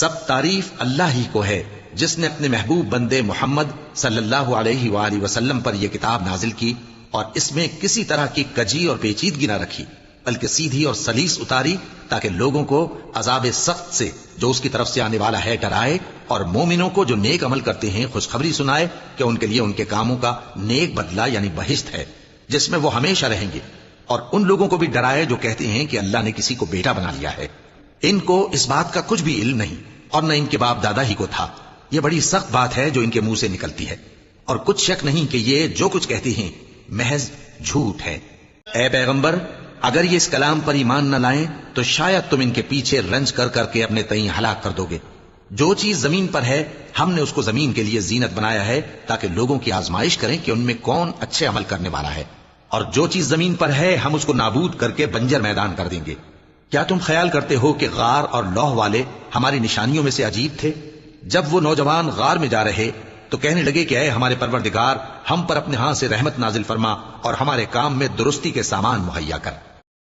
سب تعریف اللہ ہی کو ہے جس نے اپنے محبوب بندے محمد صلی اللہ علیہ وآلہ وسلم پر یہ کتاب نازل کی اور اس میں کسی طرح کی کجی اور پیچیدگی نہ رکھی، بلکہ سیدھی اور سلیس اتاری تاکہ لوگوں کو عذاب سخت سے جو اس کی طرف سے آنے والا ہے ڈرائے، اور مومنوں کو جو نیک عمل کرتے ہیں خوشخبری سنائے کہ ان کے لیے ان کے کاموں کا نیک بدلہ یعنی بہشت ہے جس میں وہ ہمیشہ رہیں گے، اور ان لوگوں کو بھی ڈرائے جو کہتے ہیں کہ اللہ نے کسی کو بیٹا بنا لیا ہے۔ ان کو اس بات کا کچھ بھی علم نہیں اور نہ ان کے باپ دادا ہی کو تھا۔ یہ بڑی سخت بات ہے جو ان کے منہ سے نکلتی ہے، اور کچھ شک نہیں کہ یہ جو کچھ کہتے ہیں محض جھوٹ ہے۔ اے پیغمبر، اگر یہ اس کلام پر ایمان نہ لائیں تو شاید تم ان کے پیچھے رنج کر کر کے اپنے تئیں ہلاک کر دو گے۔ جو چیز زمین پر ہے ہم نے اس کو زمین کے لیے زینت بنایا ہے تاکہ لوگوں کی آزمائش کریں کہ ان میں کون اچھے عمل کرنے والا ہے، اور جو چیز زمین پر ہے ہم اس کو نابود کر کے بنجر میدان کر دیں گے۔ کیا تم خیال کرتے ہو کہ غار اور لوح والے ہماری نشانیوں میں سے عجیب تھے؟ جب وہ نوجوان غار میں جا رہے تو کہنے لگے کہ اے ہمارے پروردگار، ہم پر اپنے ہاں سے رحمت نازل فرما اور ہمارے کام میں درستی کے سامان مہیا کر۔